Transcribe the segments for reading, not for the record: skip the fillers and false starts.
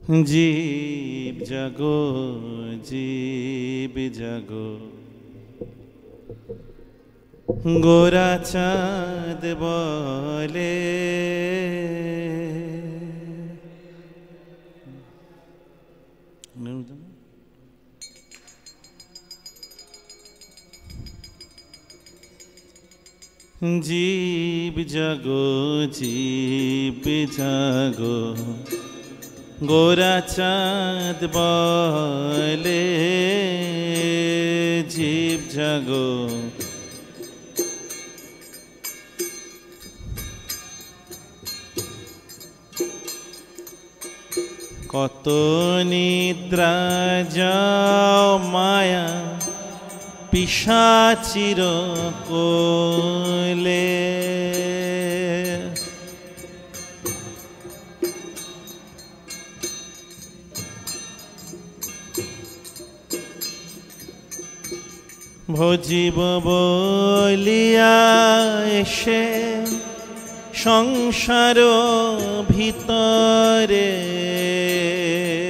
জীব জাগো জীব জাগো গোরা চাঁদ বলে জীব জাগো জীব জাগো গোরা চাঁদ বলে জীব জাগো কত নিদ্রা যাও মায়া পিশাচির কোলে ভজিব বলিয়া এসে সংসার ভিতরে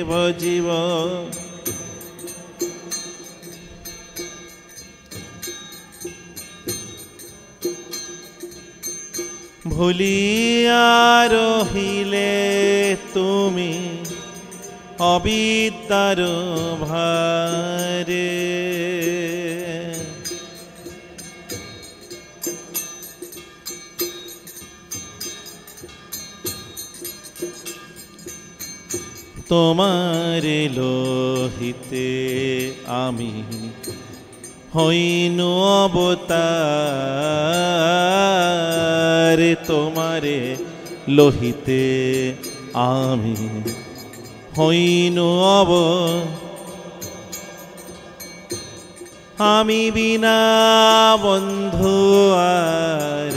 ভজিব ভুলিয়া রহিলে তুমি অবিদ্যার ভারে তোমার লোহিতে আমি হইনু অবতার তোমারে লোহিতে আমি হইনু আমি বিনা বন্ধু আর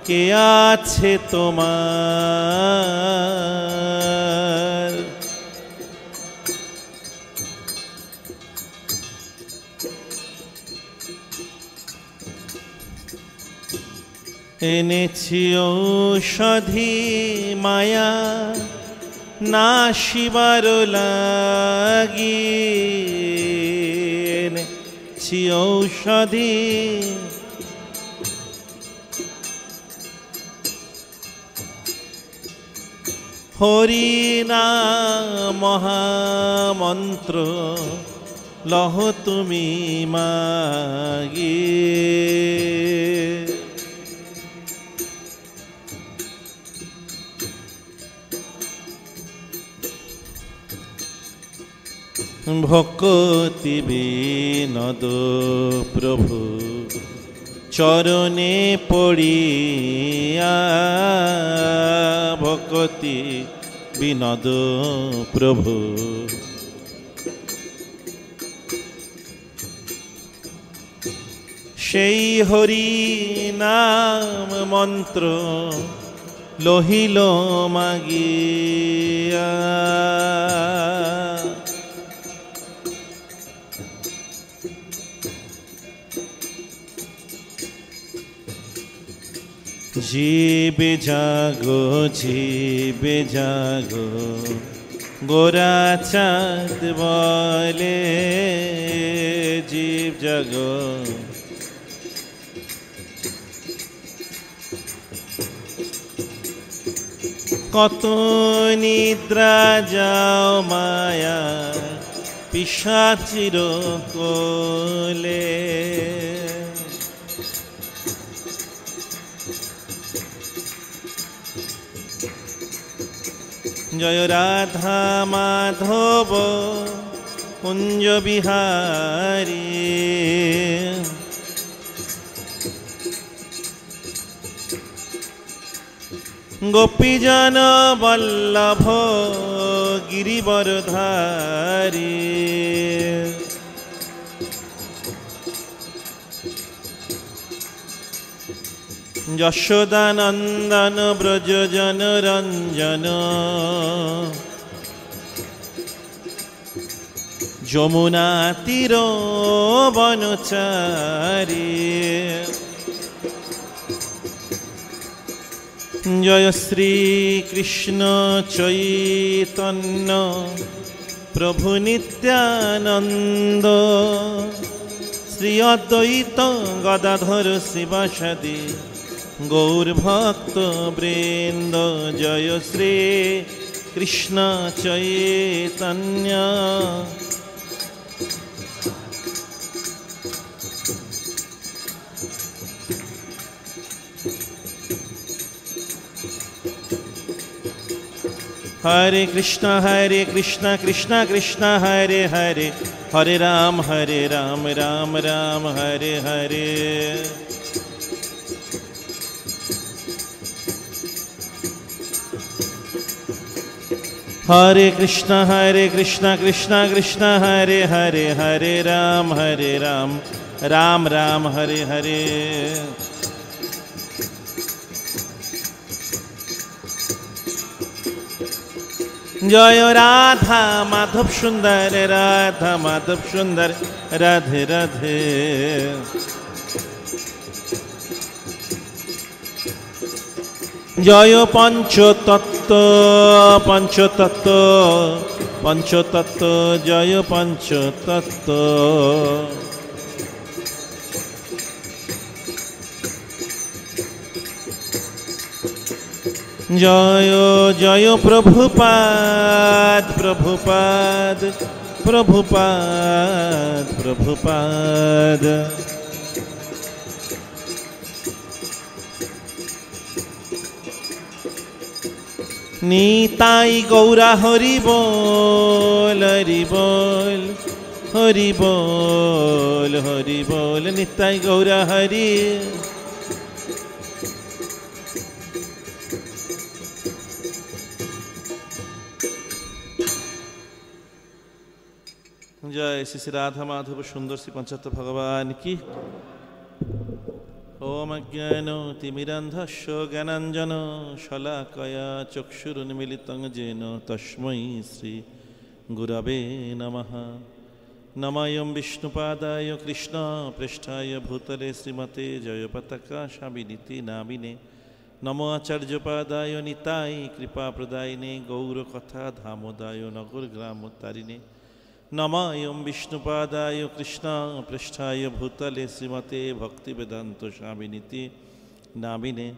কে আছে তোমার এনেছি ঔষধি মায়া নাশিবার লাগি এনেছি ঔষধি হরি নাম মহামন্ত্র লহ তুমি মাগি ভক্তি বিনোদ প্রভু চরণে পড়িয়া ভক্তি বিনোদ প্রভু সেই হরি নাম মন্ত্র লহিল মাগিয়া জীব জাগো জীব জাগো গোরা চাঁদ বলে জীব জাগো কত নিদ্রা যাও মায়া পিশাচির কোলে জয় রাধা মাধব কুঞ্জ বিহারী গোপীজন বল্লভ গিরিবরধারী যশোদানন্দন ব্রজজন রঞ্জন যমুনা তীর বনচারী জয় শ্রী কৃষ্ণ চৈতন্য প্রভু নিত্যানন্দ শ্রী অদ্বৈত গদাধর শিবাসাদি গৌর ভক্ত বৃন্দ। জয় শ্রী কৃষ্ণ চৈতন্য। হরে কৃষ্ণ কৃষ্ণ কৃষ্ণ হরে হরে, হরে রাম রাম রাম হরে হরে। হরে কৃষ্ণ কৃষ্ণ কৃষ্ণ হরে হরে, হরে রাম রাম রাম হরে হরে। জয় রাধা মাধব সুন্দর, রাধা মাধব সুন্দর, রাধে রাধে। জয় পঞ্চতত্ত্ব পঞ্চতত্ত্ব পঞ্চতত্ত্ব, জয় পঞ্চতত্ত্ব। জয় জয় প্রভুপাদ প্রভুপাদ প্রভুপাদ প্রভুপাদ। নিতাই গৌরা হরি বল, হরি বল, হরি বল, হরি বল, নিতাই গৌরা হরি। জয় শ্রী শ্রী রাধা মাধব সুন্দর শ্রী পঞ্চাত্ত ভগবান কি। ওম অজ্ঞানতিমিরান্ধস্য জ্ঞানাঞ্জন শলাকয়া চক্ষুরুন্মিলিতং যেন তস্मै শ্রী গুরবে নমঃ। নমঃ বিষ্ণুপাদায় কৃষ্ণপৃষ্ঠায় ভূতলে শ্রীমতে জয়পতাকা স্বামিনীতি নামিনে। নমো আচার্যপাদায় নিতাই কৃপাপ্রদায়িনে গৌরকথা ধামোদায় নগর গ্রামোত্তারিণে। নমঃ বিষ্ণুপাদায় কৃষ্ণপৃষ্ঠায় ভূতলে শ্রীমতে ভক্তিবেদান্ত স্বামিনীতি নামিনে।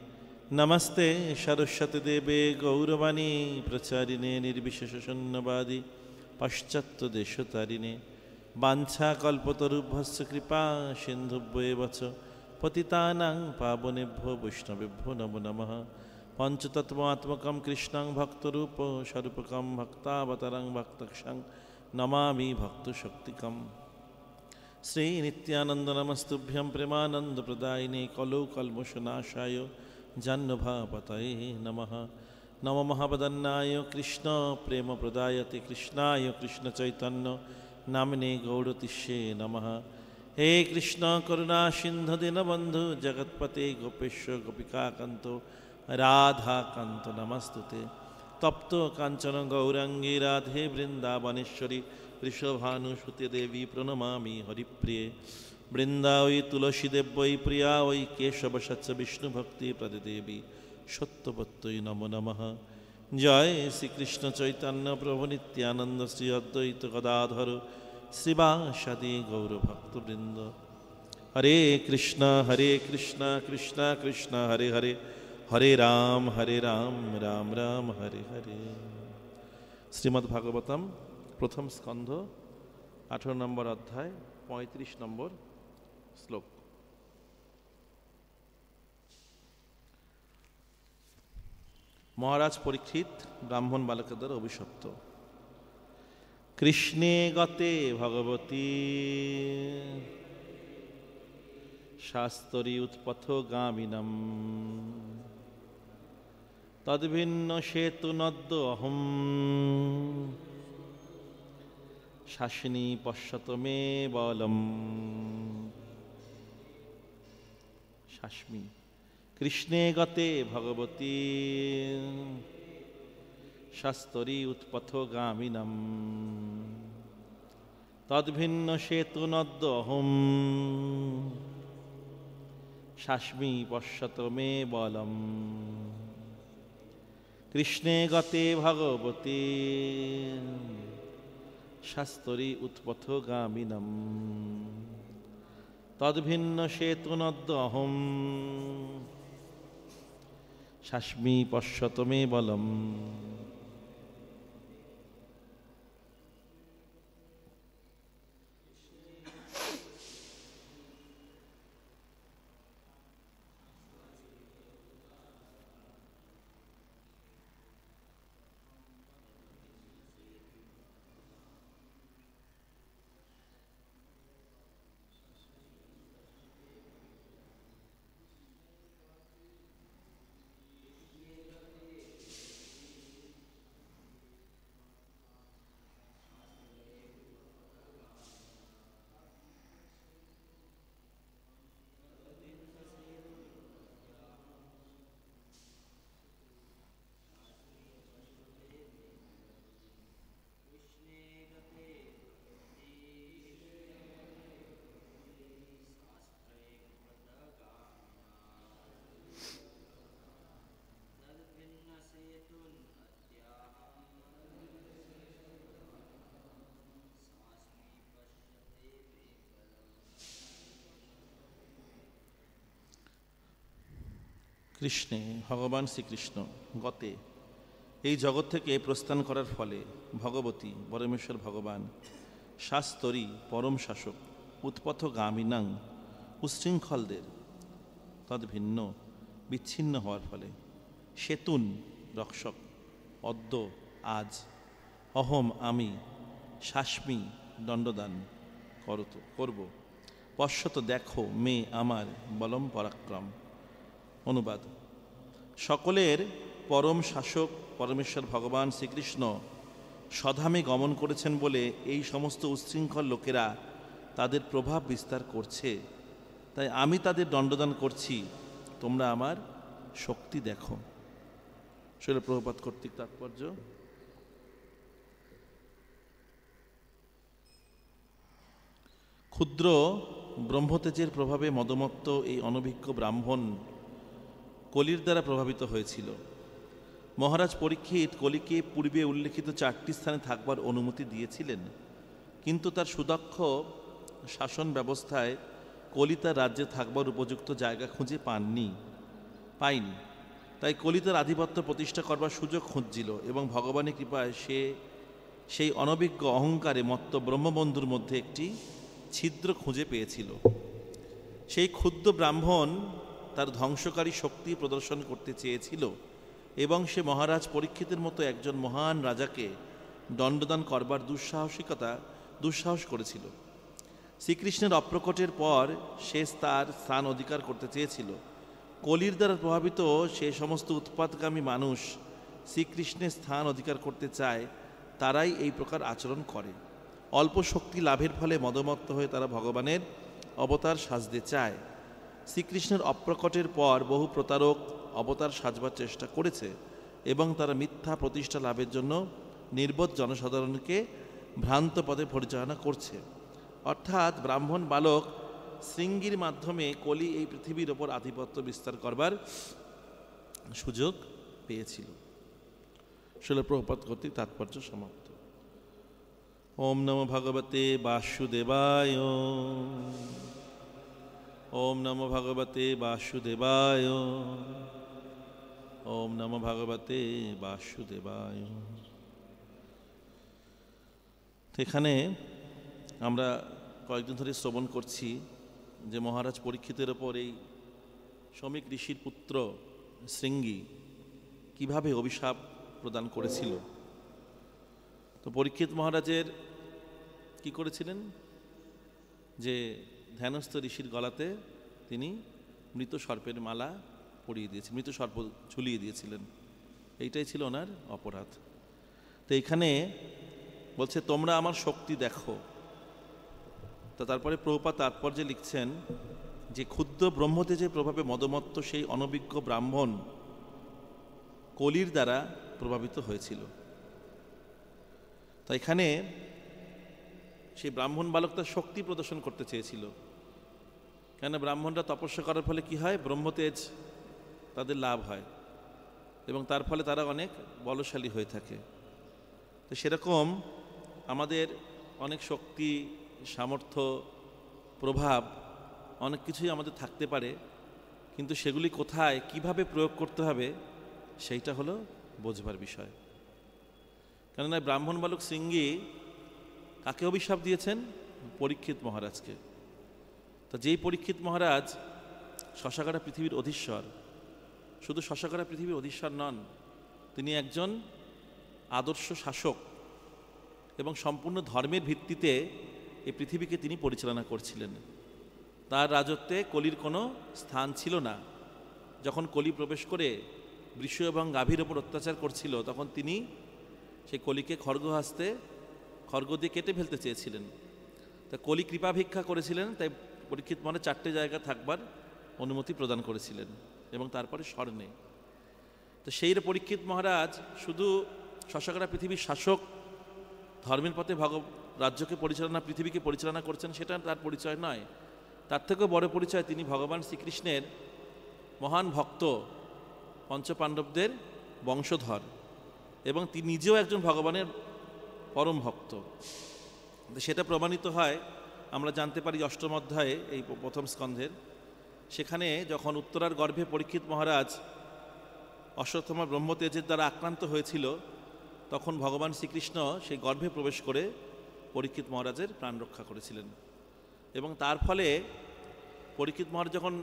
নমস্তে সরস্বতী দেবে গৌরবাণী প্রচারিণে নির্বিশেষ শূন্যবাদী পাশ্চাত্যদেশতারিণে। বাঞ্ছাকল্পতরুভ্যশ্চ কৃপা সিন্ধুভ্যেব চ পতিতানাং পাবনেভ্যো বৈষ্ণবেভ্যো নমো নমঃ। পঞ্চতত্ত্বাত্মকং কৃষ্ণং ভক্তরূপ স্বরূপকং ভক্তাবতারং ভক্তক্ষং নমামি ভক্তশক্তিকম। শ্রী নিত্যানন্দ নমস্তুভ্যং প্রেমানন্দ প্রদায়িনে কলৌ কল্মষনাশায় জাহ্নভাপতয়ে নমঃ। নম মহাবদন্নায় কৃষ্ণ প্রেম প্রদায়তে কৃষ্ণায় কৃষ্ণ চৈতন্য নামিনে গৌড়তিষ্যে নমঃ। হে কৃষ্ণ করুণা সিন্ধু দীনবন্ধু জগৎপতে গোপেশ গোপিকাকান্ত রাধাকান্ত নমস্তুতে। তপ্ত কাঞ্চন গৌরাঙ্গী রাধে বৃন্দাবনেশ্বরী ঋষভানুসুতে দেবী প্রণমামি হরিপ্রিয়ে। বৃন্দাবৈ তুলসীদেব বৈ প্রিয়া ওই কেশবশৎস বিষ্ণুভক্তি প্রদেদেবী সত্যবত্যৈ নমো নমঃ। জয় শ্রীকৃষ্ণ চৈতন্য প্রভু নিত্যানন্দ শ্রী অদ্বৈত গদাধর শ্রীবাসাদি গৌরভক্তবৃন্দ। হরে কৃষ্ণ কৃষ্ণ কৃষ্ণ হরে হরে, হরে রাম রাম রাম হরে হরে। শ্রীমদ্ ভাগবতম প্রথম স্কন্ধ 18 নম্বর অধ্যায় 35 নম্বর শ্লোক। মহারাজ পরীক্ষিত ব্রাহ্মণ বালকদের অভিশপ্ত। কৃষ্ণে গতে ভগবতী শাস্তরী উৎপথগামিনম তদ্ভিন্ন সেতু নদ্য অহম শাসিনী পশ্যত মে বলম। শাস্মি কৃষ্ণে গতে ভগবতী শাস্তরী উৎপথগামিনম তদ্ভিন্ন সেতু নদ্য অহম শাস্মি পশ্যত মে বলম। কৃষ্ণে গতে ভগবতে শাস্তরী উৎপথগামিনম তদ্ভিন্ন সেতুনদ্য অহম শাস্মি পশ্যত মে বলম। কৃষ্ণে ভগবান শ্রীকৃষ্ণ গতে এই জগৎ থেকে প্রস্থান করার ফলে ভগবতী পরমেশ্বর ভগবান শাস্তরী পরম শাসক উৎপথগামিনাং উচ্ছৃঙ্খলদের তদ্ভিন্ন বিচ্ছিন্ন হওয়ার ফলে সেতুন রক্ষক অদ্য আজ অহম আমি শাস্মি দণ্ডদান করব পশ্যত দেখো মে আমার বলম পরাক্রম। অনুবাদ: সকলের পরম শাসক পরমেশ্বর ভগবান শ্রীকৃষ্ণ স্বধামে গমন করেছেন বলে এই সমস্ত উচ্ছৃঙ্খল লোকেরা তাদের প্রভাব বিস্তার করছে, তাই আমি তাদের দণ্ডদান করছি, তোমরা আমার শক্তি দেখো। শৈল প্রভুপাদ কর্তৃক তাৎপর্য: ক্ষুদ্র ব্রহ্মতেজের প্রভাবে মদমত্ত এই অনভিজ্ঞ ব্রাহ্মণ কলির দ্বারা প্রভাবিত হয়েছিল। মহারাজ পরীক্ষিত কলিকে পূর্বে উল্লেখিত 4টি স্থানে থাকবার অনুমতি দিয়েছিলেন, কিন্তু তার সুদক্ষ শাসন ব্যবস্থায় কলি তার রাজ্যে থাকবার উপযুক্ত জায়গা খুঁজে পায়নি। তাই কলি তার আধিপত্য প্রতিষ্ঠা করবার সুযোগ খুঁজছিল এবং ভগবানের কৃপায় সে সেই অনভিজ্ঞ অহংকারে মত্ত ব্রহ্মবন্ধুর মধ্যে একটি ছিদ্র খুঁজে পেয়েছিল। সেই ক্ষুদ্র ব্রাহ্মণ তার ধ্বংসকারী শক্তি প্রদর্শন করতে চেয়েছিল এবং সে মহারাজ পরীক্ষিতের মতো একজন মহান রাজাকে দণ্ডদান করবার দুঃসাহস করেছিল। শ্রীকৃষ্ণের অপ্রকটের পর সে তার স্থান অধিকার করতে চেয়েছিল। কলির দ্বারা প্রভাবিত সে সমস্ত উৎপাতগামী মানুষ শ্রীকৃষ্ণের স্থান অধিকার করতে চায়, তারাই এই প্রকার আচরণ করে। অল্প শক্তি লাভের ফলে মদমত্ত হয়ে তারা ভগবানের অবতার সাজতে চায়। শ্রীকৃষ্ণের অপ্রকটের পর বহু প্রতারক অবতার সাজবার চেষ্টা করেছে এবং তারা মিথ্যা প্রতিষ্ঠা লাভের জন্য নির্বোধ জনসাধারণকে ভ্রান্ত পথে পরিচালনা করছে। অর্থাৎ ব্রাহ্মণ বালক শৃঙ্গির মাধ্যমে কলি এই পৃথিবীর ওপর আধিপত্য বিস্তার করবার সুযোগ পেয়েছিল। শৈল প্রভুপাদ কর্তৃক তাৎপর্য সমাপ্ত। ওম নমো ভগবতে বাসুদেবায়। ওম নমো ভগবতে বাসুদেবায়। ওম নমো ভগবতে বাসুদেবায়। এখানে আমরা কয়েকদিন ধরে শ্রবণ করছি যে মহারাজ পরীক্ষিতের ওপর এই শমিক ঋষির পুত্র শৃঙ্গি কিভাবে অভিশাপ প্রদান করেছিল। তো পরীক্ষিত মহারাজের কি করেছিলেন যে ধ্যানস্থ ঋষির গলাতে তিনি মৃত সর্পের মালা পরিয়ে দিয়েছিলেন, মৃত সর্প ঝুলিয়ে দিয়েছিলেন। এইটাই ছিল ওনার অপরাধ। তো এইখানে বলছে তোমরা আমার শক্তি দেখো। তো তারপরে প্রভুপাদ তাৎপর্যে লিখছেন যে ক্ষুদ্র ব্রহ্মতেজের প্রভাবে মদমত্ত সেই অনভিজ্ঞ ব্রাহ্মণ কলির দ্বারা প্রভাবিত হয়েছিল। তো এখানে সেই ব্রাহ্মণ বালক তার শক্তি প্রদর্শন করতে চেয়েছিল, কেন ব্রাহ্মণরা তপস্যা করার ফলে কি হয়, ব্রহ্মতেজ তাদের লাভ হয়। এবং তার ফলে তারা অনেক বলশালী হয়ে থাকে। তো সেরকম আমাদের অনেক শক্তি, সামর্থ্য, প্রভাব অনেক কিছুই আমাদের থাকতে পারে, কিন্তু সেগুলি কোথায় কিভাবে প্রয়োগ করতে হবে সেইটা হলো বোঝবার বিষয়। কেননা ব্রাহ্মণ বালক শৃঙ্গী কাকে অভিশাপ দিয়েছেন? পরীক্ষিত মহারাজকে। তো যেই পরীক্ষিত মহারাজ শশাকাটা পৃথিবীর অধীশ্বর, শুধু শশাকাটা পৃথিবীর অধীশ্বর নন, তিনি একজন আদর্শ শাসক এবং সম্পূর্ণ ধর্মের ভিত্তিতে এই পৃথিবীকে তিনি পরিচালনা করছিলেন। তার রাজত্বে কলির কোনো স্থান ছিল না। যখন কলি প্রবেশ করে বৃষ এবং গাভীর ওপর অত্যাচার করছিল, তখন তিনি সেই কলিকে খড়গ দিয়ে কেটে ফেলতে চেয়েছিলেন। তা কলি কৃপা ভিক্ষা করেছিলেন, তাই পরীক্ষিত মহারাজ 4টে জায়গা থাকবার অনুমতি প্রদান করেছিলেন এবং তারপরে স্বর্ণে। তো সেই পরীক্ষিত মহারাজ শুধু শশাকাটা পৃথিবীর শাসক, ধর্মের পথে রাজ্যকে পরিচালনা, পৃথিবীকে পরিচালনা করছেন, সেটা তার পরিচয় নয়। তার থেকেও বড় পরিচয় তিনি ভগবান শ্রীকৃষ্ণের মহান ভক্ত, পঞ্চপাণ্ডবদের বংশধর, এবং তিনি নিজেও একজন ভগবানের পরম ভক্ত। সেটা প্রমাণিত হয়, আমরা জানতে পারি 8ম অধ্যায়ে, এই প্রথম স্কন্ধের, সেখানে যখন উত্তরার গর্ভে পরীক্ষিত মহারাজ অশ্বত্থামা ব্রহ্মতেজের দ্বারা আক্রান্ত হয়েছিল, তখন ভগবান শ্রীকৃষ্ণ সেই গর্ভে প্রবেশ করে পরীক্ষিত মহারাজের প্রাণ রক্ষা করেছিলেন। এবং তার ফলে পরীক্ষিত মহারাজ যখন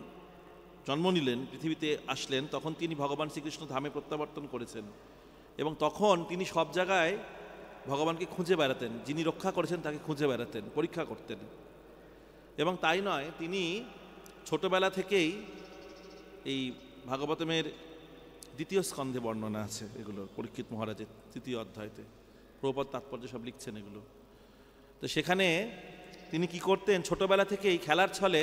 জন্ম নিলেন, পৃথিবীতে আসলেন, তখন তিনি ভগবান শ্রীকৃষ্ণ ধামে প্রত্যাবর্তন করেছেন। এবং তখন তিনি সব জায়গায় ভগবানকে খুঁজে বেড়াতেন, যিনি রক্ষা করেছেন তাকে খুঁজে বেড়াতেন, পরীক্ষা করতেন। এবং তাই নয়, তিনি ছোটবেলা থেকেই, এই ভাগবতমের 2য় স্কন্ধে বর্ণনা আছে এগুলো, পরীক্ষিত মহারাজের 3য় অধ্যায়তে প্রভুপাদ তাৎপর্য সব লিখছেন এগুলো। তো সেখানে তিনি কি করতেন, ছোটবেলা থেকেই খেলার ছলে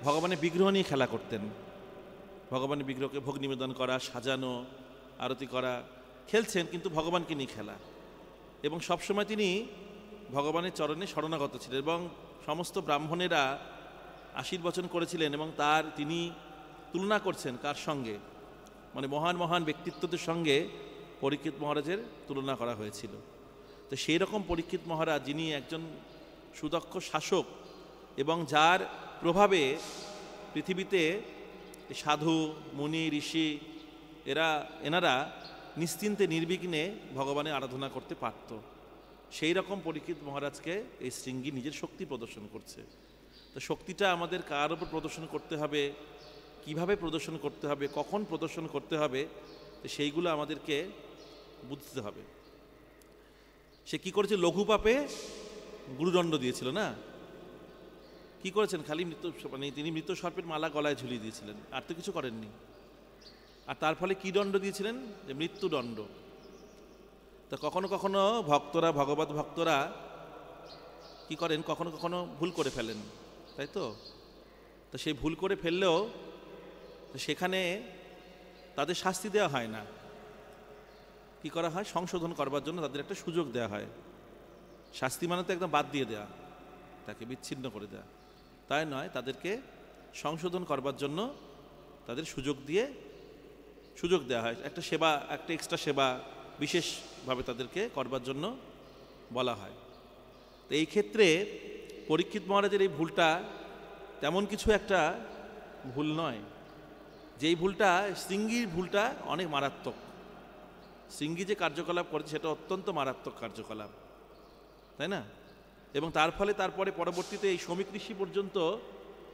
ভগবানের বিগ্রহ নিয়ে খেলা করতেন। ভগবানের বিগ্রহকে ভোগ নিবেদন করা, সাজানো, আরতি করা, খেলছেন, কিন্তু ভগবানকে নিয়ে খেলা। এবং সবসময় তিনি ভগবানের চরণে শরণাগত ছিলেন এবং সমস্ত ব্রাহ্মণেরা আশীর্বচন করেছিলেন এবং তিনি তুলনা করছেন কার সঙ্গে? মানে মহান মহান ব্যক্তিত্বদের সঙ্গে পরীক্ষিত মহারাজের তুলনা করা হয়েছিল। তো সেই রকম পরীক্ষিত মহারাজ, যিনি একজন সুদক্ষ শাসক এবং যার প্রভাবে পৃথিবীতে সাধু, মুনি, ঋষি এনারা নিশ্চিন্তে নির্বিঘ্নে ভগবানের আরাধনা করতে পারত, সেই রকম পরীক্ষিত মহারাজকে এই শৃঙ্গী নিজের শক্তি প্রদর্শন করছে। তো শক্তিটা আমাদের কার উপর প্রদর্শন করতে হবে, কিভাবে প্রদর্শন করতে হবে, কখন প্রদর্শন করতে হবে, তো সেইগুলো আমাদেরকে বুঝতে হবে। সে কি করেছে? লঘু পাপে গুরুদণ্ড দিয়েছিল না? কি করেছেন? খালি তিনি মৃত সর্পের মালা গলায় ঝুলিয়ে দিয়েছিলেন, আর তো কিছু করেননি। আর তার ফলে কি দণ্ড দিয়েছিলেন? যে মৃত্যুদণ্ড। তো কখনো কখনো ভক্তরা, ভগবত ভক্তরা কি করেন? কখনো কখনো ভুল করে ফেলেন, তাই তো? তো সেই ভুল করে ফেললেও সেখানে তাদের শাস্তি দেওয়া হয় না। কি করা হয়? সংশোধন করবার জন্য তাদের একটা সুযোগ দেওয়া হয়। শাস্তি মানে তো একদম বাদ দিয়ে দেওয়া, তাকে বিচ্ছিন্ন করে দেওয়া, তাই নয়। তাদেরকে সংশোধন করবার জন্য তাদের সুযোগ দেওয়া হয়। একটা সেবা, একটা এক্সট্রা সেবা বিশেষভাবে তাদেরকে করবার জন্য বলা হয়। তো এই ক্ষেত্রে পরীক্ষিত মহারাজের এই ভুলটা তেমন কিছু একটা ভুল নয়। যেই ভুলটা, শৃঙ্গীর ভুলটা অনেক মারাত্মক। শৃঙ্গী যে কার্যকলাপ করেছে সেটা অত্যন্ত মারাত্মক কার্যকলাপ, তাই না? এবং তার ফলে তারপরে পরবর্তীতে এই শমিক ঋষি পর্যন্ত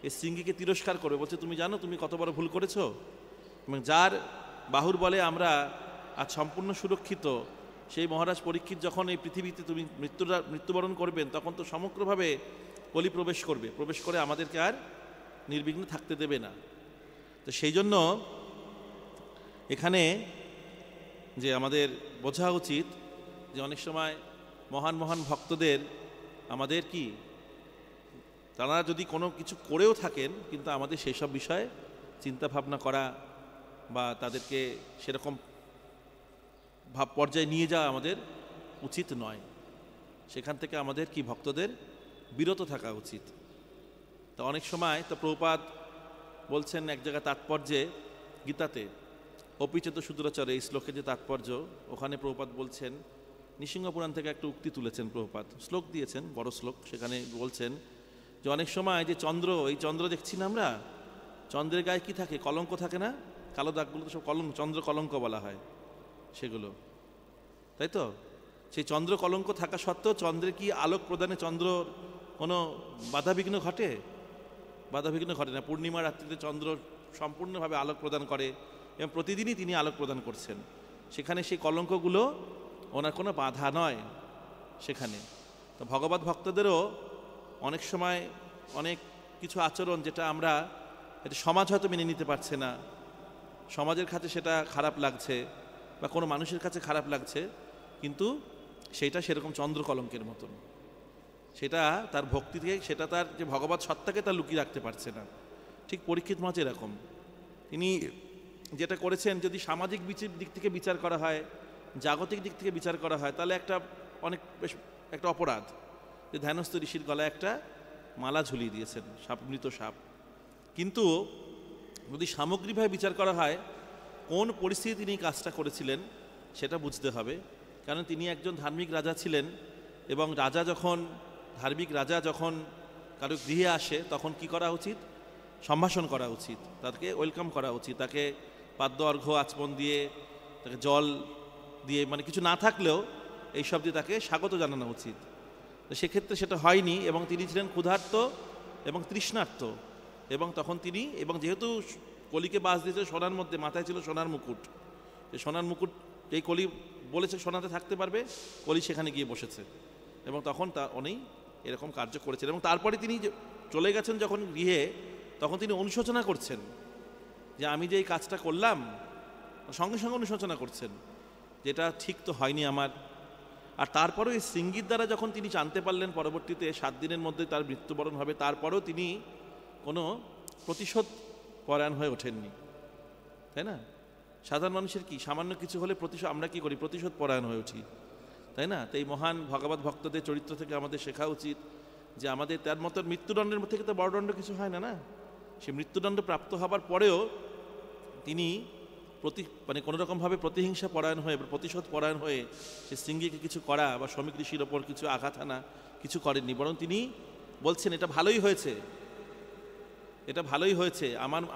এই শৃঙ্গীকে তিরস্কার করবে, বলছে তুমি জানো তুমি কত বড় ভুল করেছো। এবং যার বাহুর বলে আমরা আজ সম্পূর্ণ সুরক্ষিত, সেই মহারাজ পরীক্ষিত যখন এই পৃথিবীতে তুমি মৃত্যুবরণ করবেন, তখন তো সমগ্রভাবে কলি প্রবেশ করে আমাদেরকে আর নির্বিঘ্নে থাকতে দেবে না। তো সেই জন্য এখানে যে আমাদের বোঝা উচিত যে অনেক সময় মহান মহান ভক্তদের আমাদের কি, তারা যদি কোনো কিছু করেও থাকেন, কিন্তু আমাদের সেই সব বিষয়ে চিন্তা ভাবনা করা বা তাদেরকে সেরকম ভাব পর্যায়ে নিয়ে যাওয়া আমাদের উচিত নয়। সেখান থেকে আমাদের কি ভক্তদের বিরত থাকা উচিত। তো অনেক সময় তো প্রভুপাদ বলছেন এক জায়গায় তাৎপর্যে গীতাতে, অপিচেত সুদূরাচার এই শ্লোকে যে তাৎপর্য, ওখানে প্রভুপাদ বলছেন, নৃসিংহ পুরাণ থেকে একটা উক্তি তুলেছেন প্রভুপাদ, শ্লোক দিয়েছেন, বড় শ্লোক। সেখানে বলছেন যে অনেক সময় যে চন্দ্র, এই চন্দ্র দেখছি না আমরা, চন্দ্রের গায়ে কি থাকে? কলঙ্ক থাকে না? কালো দাগগুলো তো সব কলঙ্ক, চন্দ্র কলঙ্ক বলা হয় সেগুলো, তাই তো? সেই চন্দ্র কলঙ্ক থাকা সত্ত্বেও চন্দ্রের কি আলোক প্রদানে চন্দ্র কোনো বাধাবিঘ্ন ঘটে? বাধাবিঘ্ন ঘটে না। পূর্ণিমা রাত্রিতে চন্দ্র সম্পূর্ণভাবে আলোক প্রদান করে এবং প্রতিদিনই তিনি আলোক প্রদান করছেন। সেখানে সেই কলঙ্কগুলো ওনার কোনো বাধা নয় সেখানে। তো ভগবত ভক্তদেরও অনেক সময় অনেক কিছু আচরণ যেটা আমরা, এটা সমাজ হয়তো মেনে নিতে পারছে না, সমাজের কাছে সেটা খারাপ লাগছে বা কোনো মানুষের কাছে খারাপ লাগছে, কিন্তু সেটা সেরকম চন্দ্র কলঙ্কের মতন। সেটা তার ভক্তি থেকে, সেটা তার যে ভগবত সত্তাকে তার লুকিয়ে রাখতে পারছে না। ঠিক পরীক্ষিত মহারাজ এরকম, তিনি যেটা করেছেন যদি সামাজিক দিক থেকে বিচার করা হয়, জাগতিক দিক থেকে বিচার করা হয়, তাহলে একটা অনেক বেশ একটা অপরাধ যে ধ্যানস্থ ঋষির গলায় একটা মালা ঝুলিয়ে দিয়েছেন, সাপ, মৃত সাপ। কিন্তু যদি সামগ্রিকভাবে বিচার করা হয় কোন পরিস্থিতি তিনি কাজটা করেছিলেন সেটা বুঝতে হবে। কারণ তিনি একজন ধার্মিক রাজা ছিলেন, এবং রাজা যখন, ধার্মিক রাজা যখন কারো গৃহে আসে তখন কি করা উচিত? সম্ভাষণ করা উচিত, তাকে ওয়েলকাম করা উচিত, তাকে পাদ্য অর্ঘ্য আচমন দিয়ে, তাকে জল দিয়ে, মানে কিছু না থাকলেও এইসব দিয়ে তাকে স্বাগত জানানো উচিত। তো সেক্ষেত্রে সেটা হয়নি, এবং তিনি ছিলেন ক্ষুধার্ত এবং তৃষ্ণার্ত, এবং তখন তিনি, এবং যেহেতু কলিকে বাস দিয়েছে সোনার মধ্যে, মাথায় ছিল সোনার মুকুট, এই সোনার মুকুট, এই কলি বলেছে সোনাতে থাকতে পারবে, কলি সেখানে গিয়ে বসেছে, এবং তখন উনি এরকম কার্য করেছেন। এবং তারপরে তিনি চলে গেছেন যখন গৃহে, তখন তিনি অনুশোচনা করছেন যে আমি যে এই কাজটা করলাম, সঙ্গে সঙ্গে অনুশোচনা করছেন যেটা ঠিক তো হয়নি আমার। আর তারপরেও এই শৃঙ্গির দ্বারা যখন তিনি জানতে পারলেন পরবর্তীতে 7 দিনের মধ্যে তার মৃত্যুবরণ হবে, তারপরেও তিনি কোনো প্রতিশোধ পরায়ণ হয়ে ওঠেননি, তাই না? সাধারণ মানুষের কি সামান্য কিছু হলে প্রতিশোধ, আমরা কি করি? প্রতিশোধ পরায়ণ হয়ে উঠি, তাই না? তো এই মহান ভগবত ভক্তদের চরিত্র থেকে আমাদের শেখা উচিত যে আমাদের তার মতো মৃত্যুদণ্ডের থেকে তো বড় দণ্ড কিছু হয় না, না? সে মৃত্যুদণ্ড প্রাপ্ত হবার পরেও তিনি মানে কোনোরকমভাবে প্রতিহিংসা পরায়ণ হয়ে, প্রতিশোধ পরায়ণ হয়ে সে শৃঙ্গিকে কিছু করা বা শ্রমিক ঋষির ওপর কিছু আঘাত আনা কিছু করেননি, বরং তিনি বলছেন এটা ভালোই হয়েছে, এটা ভালোই হয়েছে,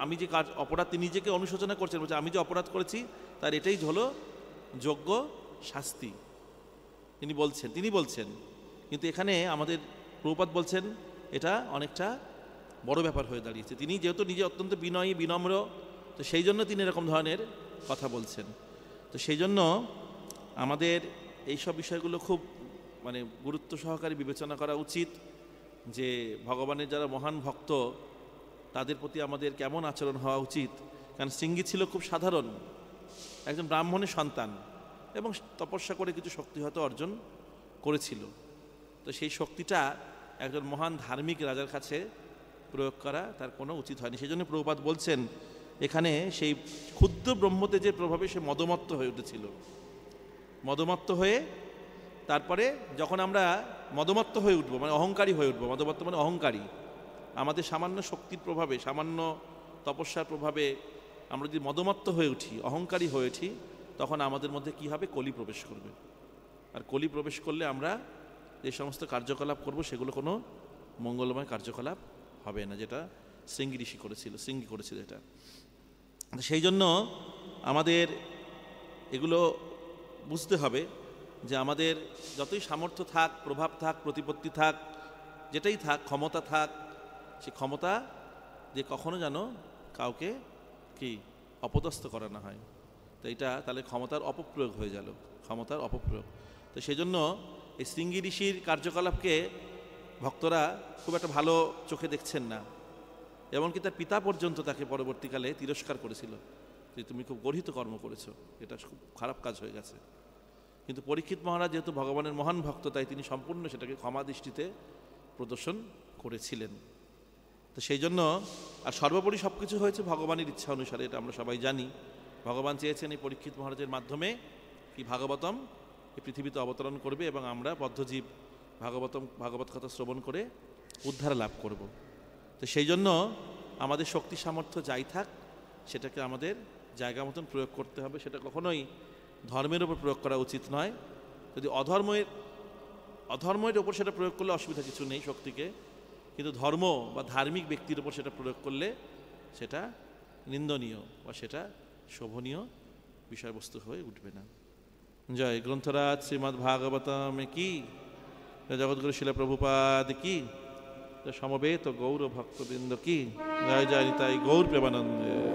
আমি যে কাজ অপরাধ, তিনি নিজেকে অনুশোচনা করছেন, বলছে আমি যে অপরাধ করেছি তার এটাই হলো যোগ্য শাস্তি, তিনি বলছেন। কিন্তু এখানে আমাদের প্রভুপাদ বলছেন এটা অনেকটা বড় ব্যাপার হয়ে দাঁড়িয়েছে। তিনি যেহেতু নিজে অত্যন্ত বিনয়ী, বিনম্র, তো সেই জন্য তিনি এরকম ধরনের কথা বলছেন। তো সেই জন্য আমাদের এই সব বিষয়গুলো খুব মানে গুরুত্ব সহকারে বিবেচনা করা উচিত যে ভগবানের যারা মহান ভক্ত তাদের প্রতি আমাদের কেমন আচরণ হওয়া উচিত। কারণ শৃঙ্গি ছিল খুব সাধারণ একজন ব্রাহ্মণের সন্তান, এবং তপস্যা করে কিছু শক্তি হয়তো অর্জন করেছিল। তো সেই শক্তিটা একজন মহান ধার্মিক রাজার কাছে প্রয়োগ করা তার কোনো উচিত হয়নি। সেই জন্য প্রভুপাদ বলছেন এখানে সেই ক্ষুদ্র ব্রহ্মতেজের প্রভাবে সে মদমত্ত হয়ে উঠেছিল। মদমত্ত হয়ে তারপরে যখন আমরা মদমত্ত হয়ে উঠবো, মানে অহংকারী হয়ে উঠবো, মদমত্ত মানে অহংকারী, আমাদের সামান্য শক্তির প্রভাবে, সামান্য তপস্যার প্রভাবে আমরা যদি মদমত্ত হয়ে উঠি, অহংকারী হয়ে উঠি, তখন আমাদের মধ্যে কি হবে? কলি প্রবেশ করবে। আর কলি প্রবেশ করলে আমরা যে সমস্ত কার্যকলাপ করব সেগুলো কোনো মঙ্গলময় কার্যকলাপ হবে না, যেটা শৃঙ্গি ঋষি করেছিল, শৃঙ্গি করেছিল এটা। সেই জন্য আমাদের এগুলো বুঝতে হবে যে আমাদের যতই সামর্থ্য থাক, প্রভাব থাক, প্রতিপত্তি থাক, যেটাই থাক, ক্ষমতা থাক, সে ক্ষমতা যে কখনো যেন কাউকে কি অপদস্থ করা না হয়। তো এটা তাহলে ক্ষমতার অপপ্রয়োগ হয়ে গেল, ক্ষমতার অপপ্রয়োগ। তো সেই জন্য এই শৃঙ্গি ঋষির কার্যকলাপকে ভক্তরা খুব একটা ভালো চোখে দেখছেন না, এমনকি তার পিতা পর্যন্ত তাকে পরবর্তীকালে তিরস্কার করেছিল যে তুমি খুব গর্হিত কর্ম করেছো, এটা খুব খারাপ কাজ হয়ে গেছে। কিন্তু পরীক্ষিত মহারাজ যেহেতু ভগবানের মহান ভক্ত, তাই তিনি সম্পূর্ণ সেটাকে ক্ষমা দৃষ্টিতে প্রদর্শন করেছিলেন। তো সেই জন্য আর সর্বোপরি সব কিছু হয়েছে ভগবানের ইচ্ছা অনুসারে, এটা আমরা সবাই জানি। ভগবান চেয়েছেন এই পরীক্ষিত মহারাজের মাধ্যমে কি ভাগবতম এই পৃথিবীতে অবতরণ করবে, এবং আমরা বদ্ধজীব ভাগবত কথা শ্রবণ করে উদ্ধার লাভ করব। তো সেই জন্য আমাদের শক্তি সামর্থ্য যাই থাক সেটাকে আমাদের জায়গা মতন প্রয়োগ করতে হবে। সেটা কখনোই ধর্মের ওপর প্রয়োগ করা উচিত নয়। যদি অধর্মের ওপর সেটা প্রয়োগ করলে অসুবিধা কিছু নেই শক্তিকে, কিন্তু ধর্ম বা ধার্মিক ব্যক্তির ওপর সেটা প্রয়োগ করলে সেটা নিন্দনীয় বা সেটা শোভনীয় বিষয়বস্তু হয়ে উঠবে না। জয় গ্রন্থরাজ শ্রীমদ্ ভাগবতম কি, জগৎগুরু শিলা প্রভুপাদ কি, সমবেত গৌর ভক্তবৃন্দ কি, জয় জয় নিতাই গৌর প্রেমানন্দে।